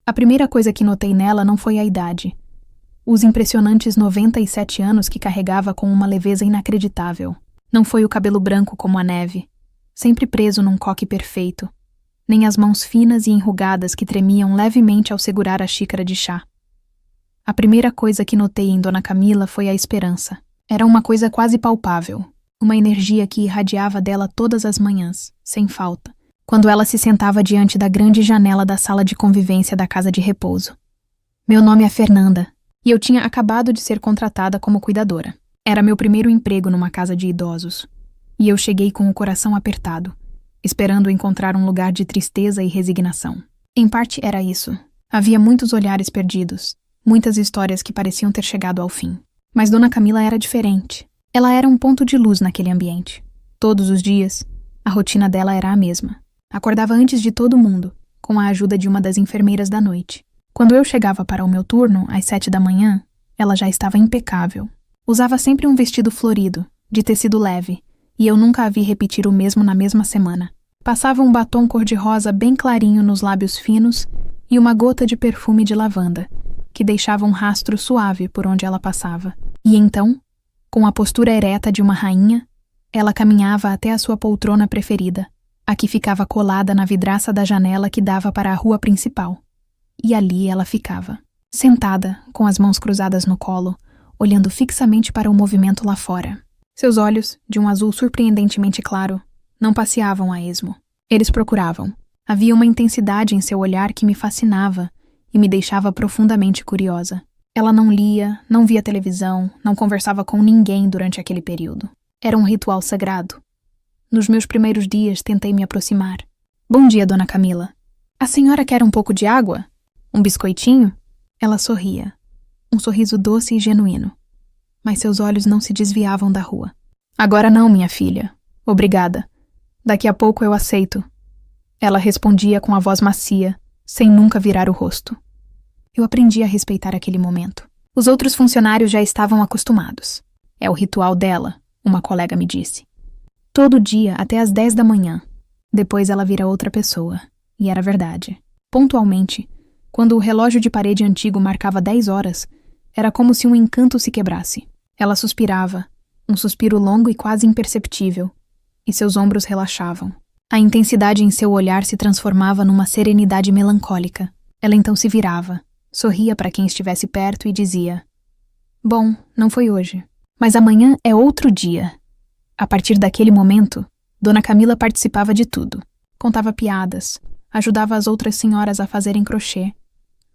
A primeira coisa que notei nela não foi a idade. Os impressionantes 97 anos que carregava com uma leveza inacreditável. Não foi o cabelo branco como a neve, sempre preso num coque perfeito, nem as mãos finas e enrugadas que tremiam levemente ao segurar a xícara de chá. A primeira coisa que notei em Dona Camila foi a esperança. Era uma coisa quase palpável, uma energia que irradiava dela todas as manhãs, sem falta, quando ela se sentava diante da grande janela da sala de convivência da casa de repouso. Meu nome é Fernanda, e eu tinha acabado de ser contratada como cuidadora. Era meu primeiro emprego numa casa de idosos, e eu cheguei com o coração apertado, esperando encontrar um lugar de tristeza e resignação. Em parte era isso. Havia muitos olhares perdidos, muitas histórias que pareciam ter chegado ao fim. Mas Dona Camila era diferente. Ela era um ponto de luz naquele ambiente. Todos os dias, a rotina dela era a mesma. Acordava antes de todo mundo, com a ajuda de uma das enfermeiras da noite. Quando eu chegava para o meu turno, às 7 da manhã, ela já estava impecável. Usava sempre um vestido florido, de tecido leve, e eu nunca a vi repetir o mesmo na mesma semana. Passava um batom cor-de-rosa bem clarinho nos lábios finos e uma gota de perfume de lavanda, que deixava um rastro suave por onde ela passava. E então, com a postura ereta de uma rainha, ela caminhava até a sua poltrona preferida, a que ficava colada na vidraça da janela que dava para a rua principal. E ali ela ficava, sentada, com as mãos cruzadas no colo, olhando fixamente para o movimento lá fora. Seus olhos, de um azul surpreendentemente claro, não passeavam a esmo. Eles procuravam. Havia uma intensidade em seu olhar que me fascinava e me deixava profundamente curiosa. Ela não lia, não via televisão, não conversava com ninguém durante aquele período. Era um ritual sagrado. Nos meus primeiros dias tentei me aproximar. Bom dia, Dona Camila. A senhora quer um pouco de água? Um biscoitinho? Ela sorria. Um sorriso doce e genuíno. Mas seus olhos não se desviavam da rua. Agora não, minha filha. Obrigada. Daqui a pouco eu aceito. Ela respondia com a voz macia, sem nunca virar o rosto. Eu aprendi a respeitar aquele momento. Os outros funcionários já estavam acostumados. É o ritual dela, uma colega me disse. Todo dia até às 10 da manhã. Depois ela vira outra pessoa. E era verdade. Pontualmente, quando o relógio de parede antigo marcava 10 horas, era como se um encanto se quebrasse. Ela suspirava, um suspiro longo e quase imperceptível, e seus ombros relaxavam. A intensidade em seu olhar se transformava numa serenidade melancólica. Ela então se virava, sorria para quem estivesse perto e dizia: Bom, não foi hoje, mas amanhã é outro dia. A partir daquele momento, Dona Camila participava de tudo. Contava piadas, ajudava as outras senhoras a fazerem crochê,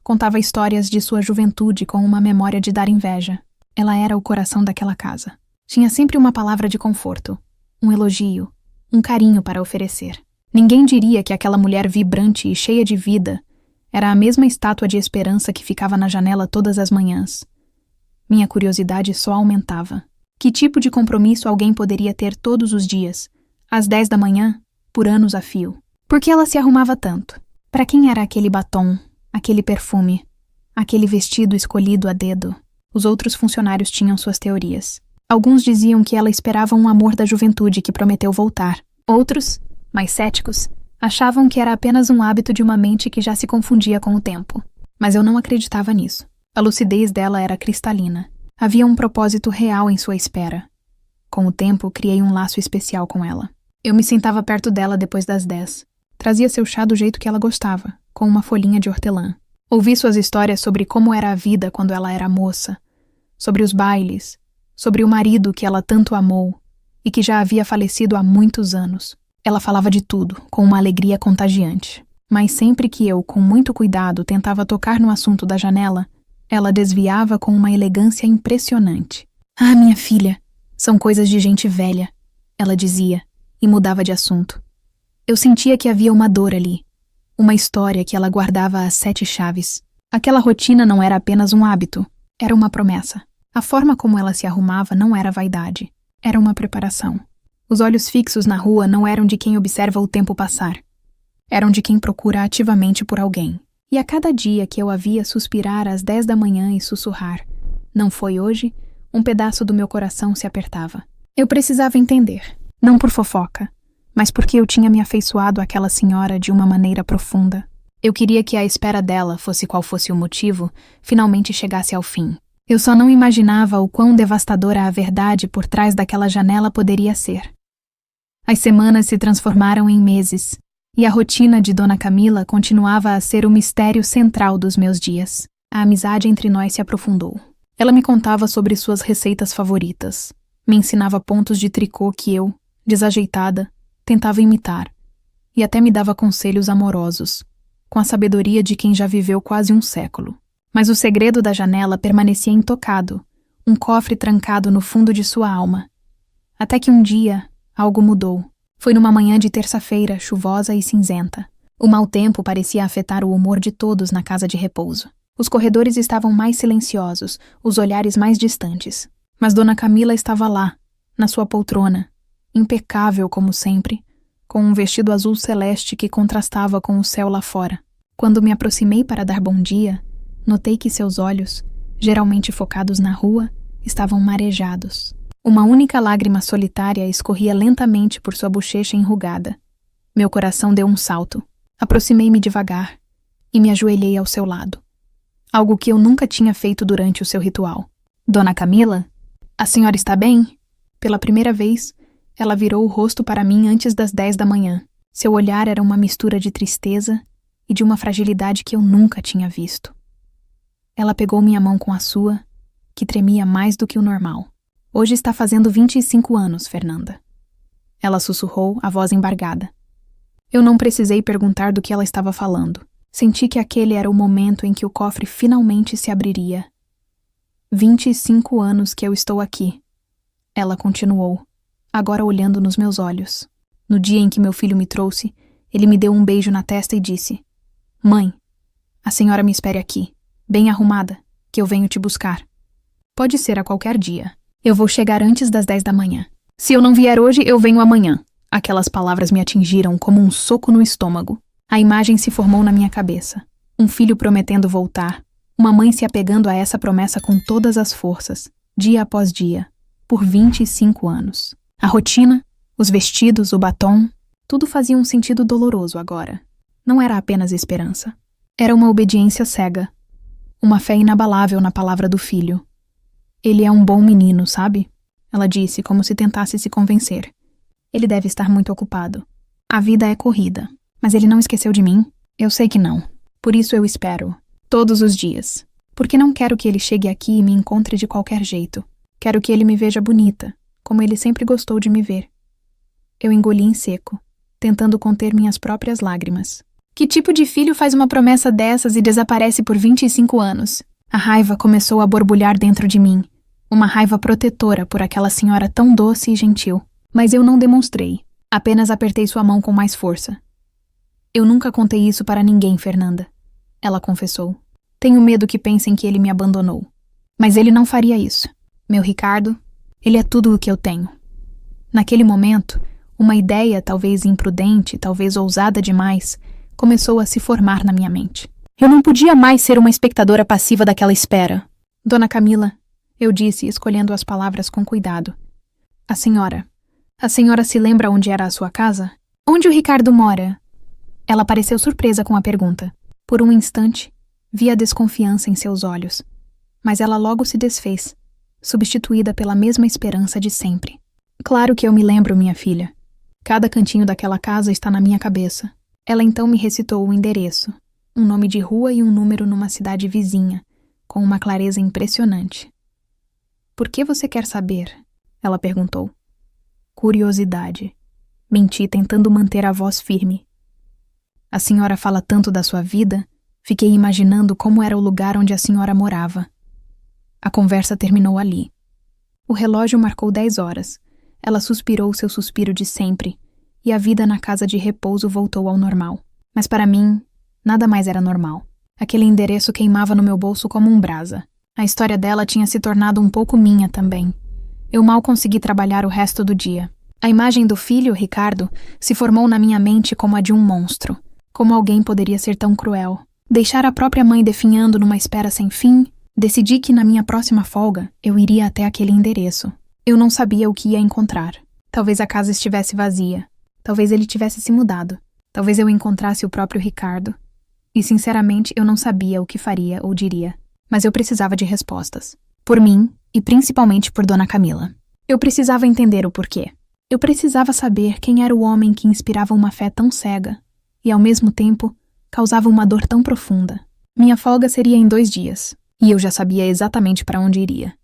contava histórias de sua juventude com uma memória de dar inveja. Ela era o coração daquela casa. Tinha sempre uma palavra de conforto, um elogio, um carinho para oferecer. Ninguém diria que aquela mulher vibrante e cheia de vida era a mesma estátua de esperança que ficava na janela todas as manhãs. Minha curiosidade só aumentava. Que tipo de compromisso alguém poderia ter todos os dias, às 10 da manhã, por anos a fio? Por que ela se arrumava tanto? Para quem era aquele batom, aquele perfume, aquele vestido escolhido a dedo? Os outros funcionários tinham suas teorias. Alguns diziam que ela esperava um amor da juventude que prometeu voltar. Outros, mais céticos, achavam que era apenas um hábito de uma mente que já se confundia com o tempo. Mas eu não acreditava nisso. A lucidez dela era cristalina. Havia um propósito real em sua espera. Com o tempo, criei um laço especial com ela. Eu me sentava perto dela depois das 10. Trazia seu chá do jeito que ela gostava, com uma folhinha de hortelã. Ouvi suas histórias sobre como era a vida quando ela era moça, sobre os bailes, sobre o marido que ela tanto amou e que já havia falecido há muitos anos. Ela falava de tudo, com uma alegria contagiante. Mas sempre que eu, com muito cuidado, tentava tocar no assunto da janela, ela desviava com uma elegância impressionante. Ah, minha filha, são coisas de gente velha, ela dizia, e mudava de assunto. Eu sentia que havia uma dor ali, uma história que ela guardava às 7 chaves. Aquela rotina não era apenas um hábito, era uma promessa. A forma como ela se arrumava não era vaidade, era uma preparação. Os olhos fixos na rua não eram de quem observa o tempo passar. Eram de quem procura ativamente por alguém. E a cada dia que eu a via suspirar às 10 da manhã e sussurrar, não foi hoje, um pedaço do meu coração se apertava. Eu precisava entender, não por fofoca, mas porque eu tinha me afeiçoado àquela senhora de uma maneira profunda. Eu queria que a espera dela, fosse qual fosse o motivo, finalmente chegasse ao fim. Eu só não imaginava o quão devastadora a verdade por trás daquela janela poderia ser. As semanas se transformaram em meses, e a rotina de Dona Camila continuava a ser o mistério central dos meus dias. A amizade entre nós se aprofundou. Ela me contava sobre suas receitas favoritas, me ensinava pontos de tricô que eu, desajeitada, tentava imitar, e até me dava conselhos amorosos, com a sabedoria de quem já viveu quase um século. Mas o segredo da janela permanecia intocado, um cofre trancado no fundo de sua alma. Até que um dia, algo mudou. Foi numa manhã de terça-feira, chuvosa e cinzenta. O mau tempo parecia afetar o humor de todos na casa de repouso. Os corredores estavam mais silenciosos, os olhares mais distantes. Mas Dona Camila estava lá, na sua poltrona, impecável como sempre, com um vestido azul celeste que contrastava com o céu lá fora. Quando me aproximei para dar bom dia, notei que seus olhos, geralmente focados na rua, estavam marejados. Uma única lágrima solitária escorria lentamente por sua bochecha enrugada. Meu coração deu um salto. Aproximei-me devagar e me ajoelhei ao seu lado. Algo que eu nunca tinha feito durante o seu ritual. Dona Camila? A senhora está bem? Pela primeira vez, ela virou o rosto para mim antes das 10 da manhã. Seu olhar era uma mistura de tristeza e de uma fragilidade que eu nunca tinha visto. Ela pegou minha mão com a sua, que tremia mais do que o normal. Hoje está fazendo 25 anos, Fernanda. Ela sussurrou, a voz embargada. Eu não precisei perguntar do que ela estava falando. Senti que aquele era o momento em que o cofre finalmente se abriria. 25 anos que eu estou aqui. Ela continuou, agora olhando nos meus olhos. No dia em que meu filho me trouxe, ele me deu um beijo na testa e disse: Mãe, a senhora me espere aqui, bem arrumada, que eu venho te buscar. Pode ser a qualquer dia. Eu vou chegar antes das 10 da manhã. Se eu não vier hoje, eu venho amanhã. Aquelas palavras me atingiram como um soco no estômago. A imagem se formou na minha cabeça. Um filho prometendo voltar. Uma mãe se apegando a essa promessa com todas as forças, dia após dia, por 25 anos. A rotina, os vestidos, o batom, tudo fazia um sentido doloroso agora. Não era apenas esperança. Era uma obediência cega. Uma fé inabalável na palavra do filho. Ele é um bom menino, sabe? Ela disse, como se tentasse se convencer. Ele deve estar muito ocupado. A vida é corrida. Mas ele não esqueceu de mim? Eu sei que não. Por isso eu espero. Todos os dias. Porque não quero que ele chegue aqui e me encontre de qualquer jeito. Quero que ele me veja bonita, como ele sempre gostou de me ver. Eu engoli em seco, tentando conter minhas próprias lágrimas. Que tipo de filho faz uma promessa dessas e desaparece por 25 anos? A raiva começou a borbulhar dentro de mim. Uma raiva protetora por aquela senhora tão doce e gentil. Mas eu não demonstrei. Apenas apertei sua mão com mais força. Eu nunca contei isso para ninguém, Fernanda. Ela confessou. Tenho medo que pensem que ele me abandonou. Mas ele não faria isso. Meu Ricardo, ele é tudo o que eu tenho. Naquele momento, uma ideia, talvez imprudente, talvez ousada demais, começou a se formar na minha mente. Eu não podia mais ser uma espectadora passiva daquela espera. Dona Camila, eu disse, escolhendo as palavras com cuidado. A senhora se lembra onde era a sua casa? Onde o Ricardo mora? Ela pareceu surpresa com a pergunta. Por um instante, vi a desconfiança em seus olhos. Mas ela logo se desfez, substituída pela mesma esperança de sempre. Claro que eu me lembro, minha filha. Cada cantinho daquela casa está na minha cabeça. Ela então me recitou o endereço, um nome de rua e um número numa cidade vizinha, com uma clareza impressionante. Por que você quer saber? Ela perguntou. Curiosidade. Menti, tentando manter a voz firme. A senhora fala tanto da sua vida, fiquei imaginando como era o lugar onde a senhora morava. A conversa terminou ali. O relógio marcou 10 horas. Ela suspirou seu suspiro de sempre, e a vida na casa de repouso voltou ao normal. Mas para mim, nada mais era normal. Aquele endereço queimava no meu bolso como um brasa. A história dela tinha se tornado um pouco minha também. Eu mal consegui trabalhar o resto do dia. A imagem do filho, Ricardo, se formou na minha mente como a de um monstro. Como alguém poderia ser tão cruel? Deixar a própria mãe definhando numa espera sem fim? Decidi que na minha próxima folga eu iria até aquele endereço. Eu não sabia o que ia encontrar. Talvez a casa estivesse vazia. Talvez ele tivesse se mudado. Talvez eu encontrasse o próprio Ricardo. E sinceramente eu não sabia o que faria ou diria, mas eu precisava de respostas. Por mim e principalmente por Dona Camila. Eu precisava entender o porquê. Eu precisava saber quem era o homem que inspirava uma fé tão cega e, ao mesmo tempo, causava uma dor tão profunda. Minha folga seria em 2 dias, e eu já sabia exatamente para onde iria.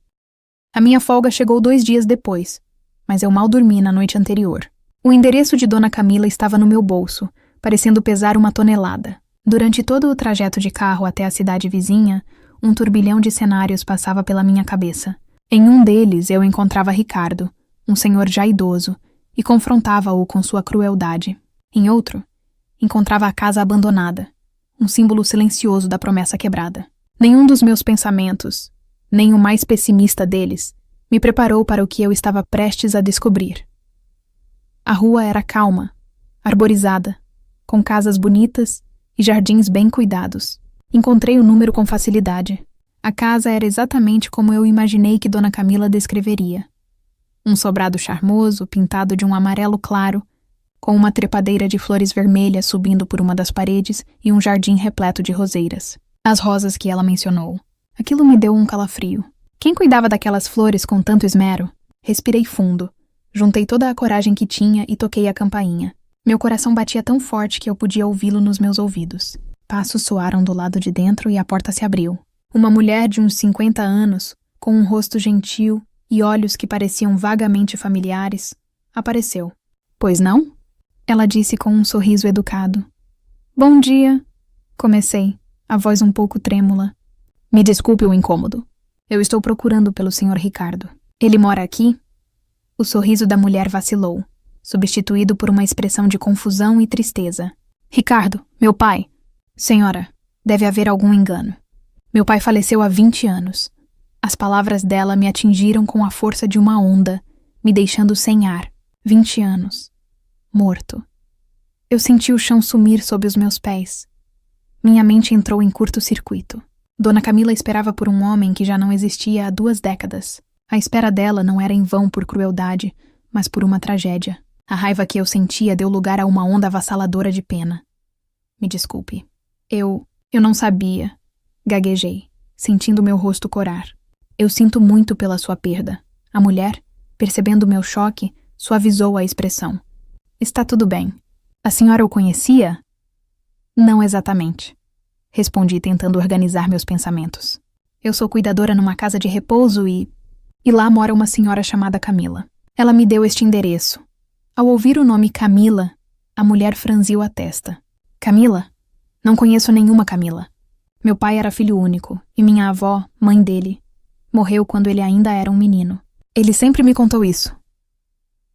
A minha folga chegou 2 dias depois, mas eu mal dormi na noite anterior. O endereço de Dona Camila estava no meu bolso, parecendo pesar 1 tonelada. Durante todo o trajeto de carro até a cidade vizinha, um turbilhão de cenários passava pela minha cabeça. Em um deles eu encontrava Ricardo, um senhor já idoso, e confrontava-o com sua crueldade. Em outro, encontrava a casa abandonada, um símbolo silencioso da promessa quebrada. Nenhum dos meus pensamentos, nem o mais pessimista deles, me preparou para o que eu estava prestes a descobrir. A rua era calma, arborizada, com casas bonitas e jardins bem cuidados. Encontrei o número com facilidade. A casa era exatamente como eu imaginei que Dona Camila descreveria. Um sobrado charmoso, pintado de um amarelo claro, com uma trepadeira de flores vermelhas subindo por uma das paredes e um jardim repleto de roseiras. As rosas que ela mencionou. Aquilo me deu um calafrio. Quem cuidava daquelas flores com tanto esmero? Respirei fundo, juntei toda a coragem que tinha e toquei a campainha. Meu coração batia tão forte que eu podia ouvi-lo nos meus ouvidos. Passos soaram do lado de dentro e a porta se abriu. Uma mulher de uns 50 anos, com um rosto gentil e olhos que pareciam vagamente familiares, apareceu. Pois não? Ela disse com um sorriso educado. Bom dia, comecei, a voz um pouco trêmula. Me desculpe o incômodo. Eu estou procurando pelo Sr. Ricardo. Ele mora aqui? O sorriso da mulher vacilou, substituído por uma expressão de confusão e tristeza. Ricardo, meu pai. Senhora, deve haver algum engano. Meu pai faleceu há 20 anos. As palavras dela me atingiram com a força de uma onda, me deixando sem ar. 20 anos. Morto. Eu senti o chão sumir sob os meus pés. Minha mente entrou em curto-circuito. Dona Camila esperava por um homem que já não existia há 2 décadas. A espera dela não era em vão por crueldade, mas por uma tragédia. A raiva que eu sentia deu lugar a uma onda avassaladora de pena. Me desculpe. Eu não sabia. Gaguejei, sentindo meu rosto corar. Eu sinto muito pela sua perda. A mulher, percebendo meu choque, suavizou a expressão. Está tudo bem. A senhora o conhecia? Não exatamente. Respondi tentando organizar meus pensamentos. Eu sou cuidadora numa casa de repouso e lá mora uma senhora chamada Camila. Ela me deu este endereço. Ao ouvir o nome Camila, a mulher franziu a testa. Camila? Não conheço nenhuma Camila. Meu pai era filho único, e minha avó, mãe dele, morreu quando ele ainda era um menino. Ele sempre me contou isso.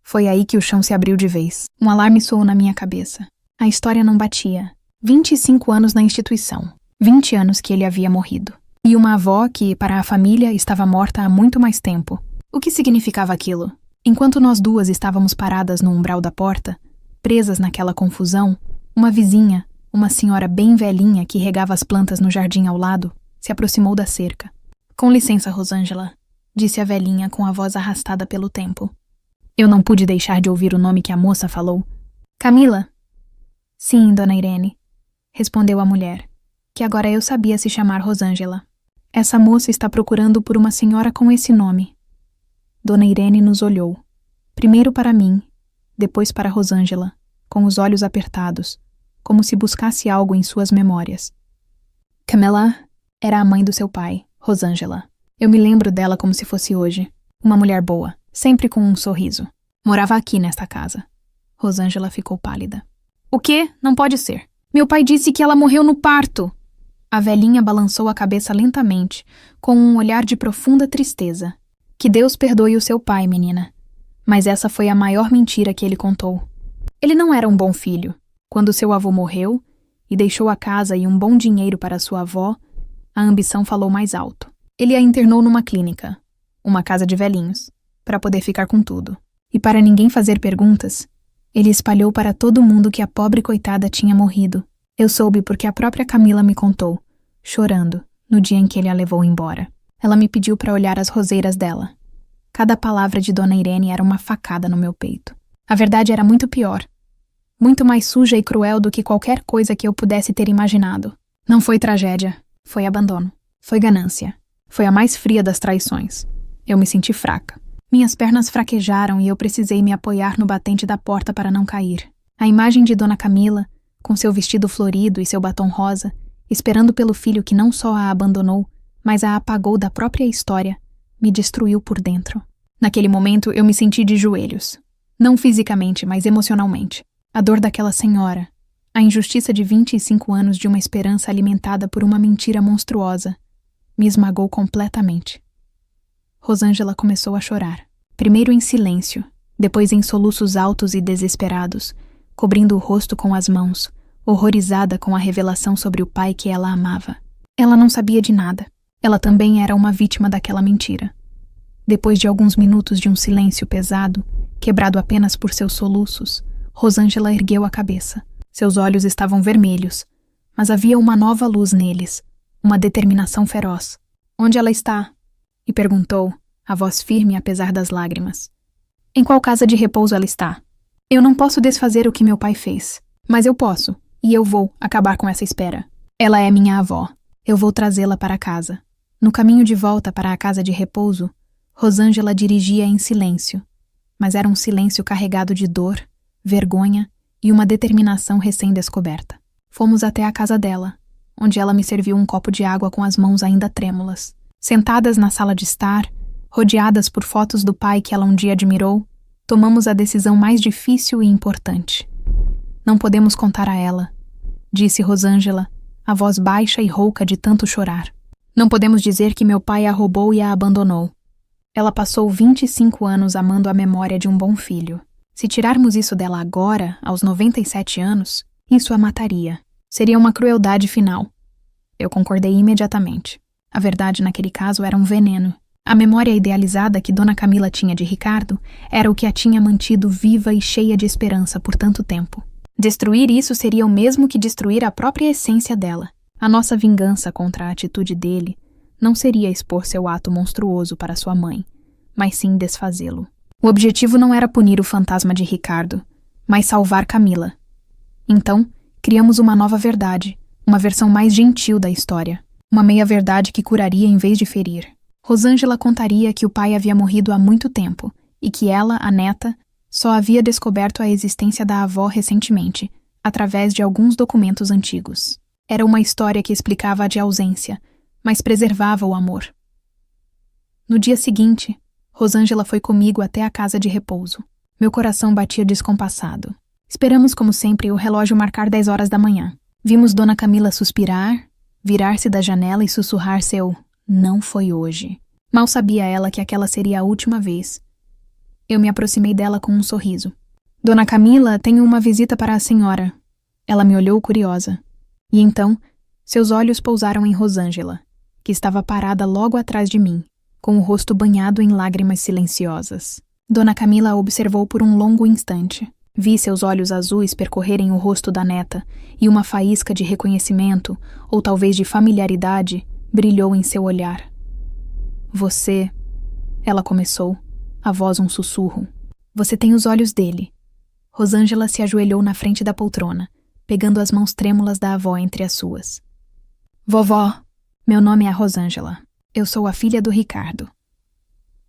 Foi aí que o chão se abriu de vez. Um alarme soou na minha cabeça. A história não batia. 25 anos na instituição. 20 anos que ele havia morrido. E uma avó que, para a família, estava morta há muito mais tempo. O que significava aquilo? Enquanto nós duas estávamos paradas no umbral da porta, presas naquela confusão, uma vizinha, uma senhora bem velhinha que regava as plantas no jardim ao lado, se aproximou da cerca. Com licença, Rosângela, disse a velhinha com a voz arrastada pelo tempo. Eu não pude deixar de ouvir o nome que a moça falou. Camila? Sim, dona Irene, respondeu a mulher, que agora eu sabia se chamar Rosângela. Essa moça está procurando por uma senhora com esse nome. Dona Irene nos olhou, primeiro para mim, depois para Rosângela, com os olhos apertados, como se buscasse algo em suas memórias. Camila era a mãe do seu pai, Rosângela. Eu me lembro dela como se fosse hoje. Uma mulher boa, sempre com um sorriso. Morava aqui nesta casa. Rosângela ficou pálida. O quê? Não pode ser. Meu pai disse que ela morreu no parto. A velhinha balançou a cabeça lentamente, com um olhar de profunda tristeza. Que Deus perdoe o seu pai, menina. Mas essa foi a maior mentira que ele contou. Ele não era um bom filho. Quando seu avô morreu e deixou a casa e um bom dinheiro para sua avó, a ambição falou mais alto. Ele a internou numa clínica, uma casa de velhinhos, para poder ficar com tudo. E para ninguém fazer perguntas, ele espalhou para todo mundo que a pobre coitada tinha morrido. Eu soube porque a própria Camila me contou, chorando, no dia em que ele a levou embora. Ela me pediu para olhar as roseiras dela. Cada palavra de Dona Irene era uma facada no meu peito. A verdade era muito pior. Muito mais suja e cruel do que qualquer coisa que eu pudesse ter imaginado. Não foi tragédia, foi abandono. Foi ganância. Foi a mais fria das traições. Eu me senti fraca. Minhas pernas fraquejaram e eu precisei me apoiar no batente da porta para não cair. A imagem de Dona Camila, com seu vestido florido e seu batom rosa, esperando pelo filho que não só a abandonou, mas a apagou da própria história, me destruiu por dentro. Naquele momento eu me senti de joelhos. Não fisicamente, mas emocionalmente. A dor daquela senhora, a injustiça de 25 anos de uma esperança alimentada por uma mentira monstruosa, me esmagou completamente. Rosângela começou a chorar. Primeiro em silêncio, depois em soluços altos e desesperados, cobrindo o rosto com as mãos, horrorizada com a revelação sobre o pai que ela amava. Ela não sabia de nada. Ela também era uma vítima daquela mentira. Depois de alguns minutos de um silêncio pesado, quebrado apenas por seus soluços, Rosângela ergueu a cabeça. Seus olhos estavam vermelhos, mas havia uma nova luz neles, uma determinação feroz. "Onde ela está?" e perguntou, a voz firme apesar das lágrimas. "Em qual casa de repouso ela está? Eu não posso desfazer o que meu pai fez, mas eu posso, e eu vou acabar com essa espera. Ela é minha avó. Eu vou trazê-la para casa." No caminho de volta para a casa de repouso, Rosângela dirigia em silêncio, mas era um silêncio carregado de dor, vergonha e uma determinação recém-descoberta. Fomos até a casa dela, onde ela me serviu um copo de água com as mãos ainda trêmulas. Sentadas na sala de estar, rodeadas por fotos do pai que ela um dia admirou, tomamos a decisão mais difícil e importante. "Não podemos contar a ela", disse Rosângela, a voz baixa e rouca de tanto chorar. "Não podemos dizer que meu pai a roubou e a abandonou. Ela passou 25 anos amando a memória de um bom filho. Se tirarmos isso dela agora, aos 97 anos, isso a mataria. Seria uma crueldade final." Eu concordei imediatamente. A verdade naquele caso era um veneno. A memória idealizada que Dona Camila tinha de Ricardo era o que a tinha mantido viva e cheia de esperança por tanto tempo. Destruir isso seria o mesmo que destruir a própria essência dela. A nossa vingança contra a atitude dele não seria expor seu ato monstruoso para sua mãe, mas sim desfazê-lo. O objetivo não era punir o fantasma de Ricardo, mas salvar Camila. Então, criamos uma nova verdade, uma versão mais gentil da história. Uma meia-verdade que curaria em vez de ferir. Rosângela contaria que o pai havia morrido há muito tempo e que ela, a neta, só havia descoberto a existência da avó recentemente, através de alguns documentos antigos. Era uma história que explicava a de ausência, mas preservava o amor. No dia seguinte, Rosângela foi comigo até a casa de repouso. Meu coração batia descompassado. Esperamos, como sempre, o relógio marcar 10 horas da manhã. Vimos Dona Camila suspirar, virar-se da janela e sussurrar seu "não foi hoje". Mal sabia ela que aquela seria a última vez. Eu me aproximei dela com um sorriso. "Dona Camila, tenho uma visita para a senhora." Ela me olhou curiosa. E então, seus olhos pousaram em Rosângela, que estava parada logo atrás de mim, com o rosto banhado em lágrimas silenciosas. Dona Camila a observou por um longo instante. Vi seus olhos azuis percorrerem o rosto da neta, e uma faísca de reconhecimento, ou talvez de familiaridade, brilhou em seu olhar. "Você..." ela começou, a voz um sussurro. "Você tem os olhos dele." Rosângela se ajoelhou na frente da poltrona, pegando as mãos trêmulas da avó entre as suas. "Vovó, meu nome é Rosângela. Eu sou a filha do Ricardo."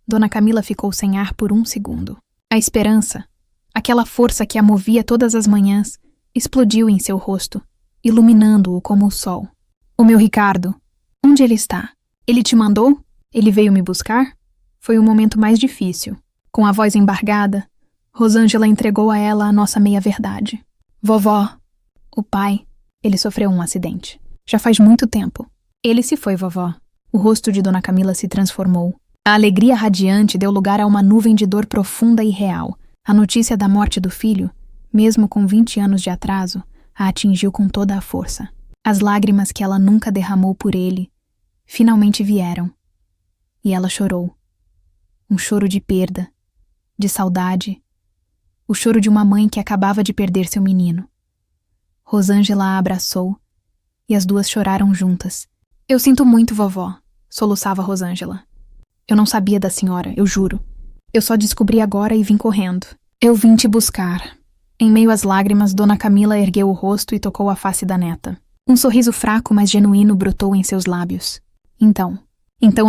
Dona Camila ficou sem ar por um segundo. A esperança, aquela força que a movia todas as manhãs, explodiu em seu rosto, iluminando-o como o sol. "O meu Ricardo, onde ele está? Ele te mandou? Ele veio me buscar?" Foi o momento mais difícil. Com a voz embargada, Rosângela entregou a ela a nossa meia-verdade. "Vovó, o pai, ele sofreu um acidente. Já faz muito tempo." "Ele se foi, vovó." O rosto de Dona Camila se transformou. A alegria radiante deu lugar a uma nuvem de dor profunda e real. A notícia da morte do filho, mesmo com 20 anos de atraso, a atingiu com toda a força. As lágrimas que ela nunca derramou por ele, finalmente vieram. E ela chorou. Um choro de perda, de saudade, o choro de uma mãe que acabava de perder seu menino. Rosângela a abraçou, e as duas choraram juntas. "Eu sinto muito, vovó", soluçava Rosângela. "Eu não sabia da senhora, eu juro. Eu só descobri agora e vim correndo. Eu vim te buscar." Em meio às lágrimas, Dona Camila ergueu o rosto e tocou a face da neta. Um sorriso fraco, mas genuíno, brotou em seus lábios. Então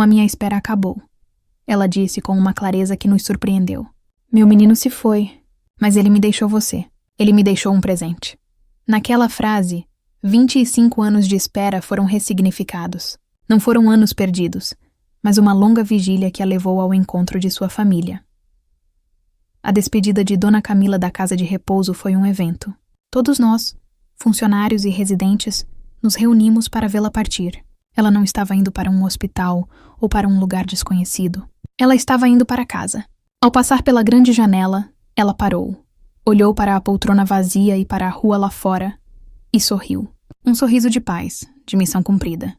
a minha espera acabou. Ela disse com uma clareza que nos surpreendeu. Meu menino se foi, mas ele me deixou você. Ele me deixou um presente. Naquela frase, 25 anos de espera foram ressignificados. Não foram anos perdidos, mas uma longa vigília que a levou ao encontro de sua família. A despedida de Dona Camila da casa de repouso foi um evento. Todos nós, funcionários e residentes, nos reunimos para vê-la partir. Ela não estava indo para um hospital ou para um lugar desconhecido. Ela estava indo para casa. Ao passar pela grande janela, ela parou, olhou para a poltrona vazia e para a rua lá fora e sorriu. Um sorriso de paz, de missão cumprida.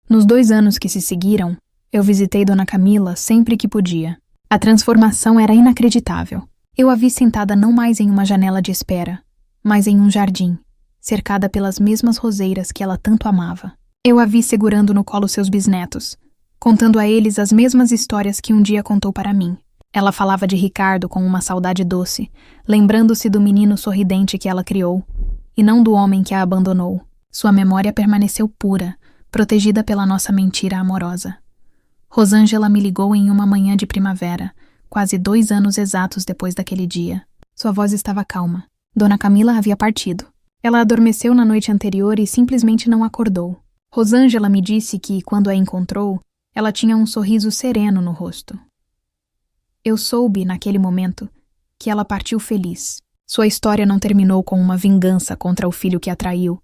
Nos 2 anos que se seguiram, eu visitei Dona Camila sempre que podia. A transformação era inacreditável. Eu a vi sentada não mais em uma janela de espera, mas em um jardim, cercada pelas mesmas roseiras que ela tanto amava. Eu a vi segurando no colo seus bisnetos, contando a eles as mesmas histórias que um dia contou para mim. Ela falava de Ricardo com uma saudade doce, lembrando-se do menino sorridente que ela criou, e não do homem que a abandonou. Sua memória permaneceu pura, protegida pela nossa mentira amorosa. Rosângela me ligou em uma manhã de primavera, quase 2 anos exatos depois daquele dia. Sua voz estava calma. Dona Camila havia partido. Ela adormeceu na noite anterior e simplesmente não acordou. Rosângela me disse que, quando a encontrou, ela tinha um sorriso sereno no rosto. Eu soube, naquele momento, que ela partiu feliz. Sua história não terminou com uma vingança contra o filho que a traiu,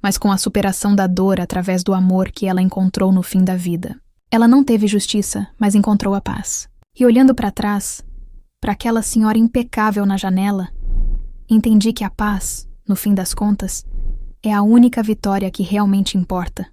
mas com a superação da dor através do amor que ela encontrou no fim da vida. Ela não teve justiça, mas encontrou a paz. E olhando para trás, para aquela senhora impecável na janela, entendi que a paz, no fim das contas, é a única vitória que realmente importa.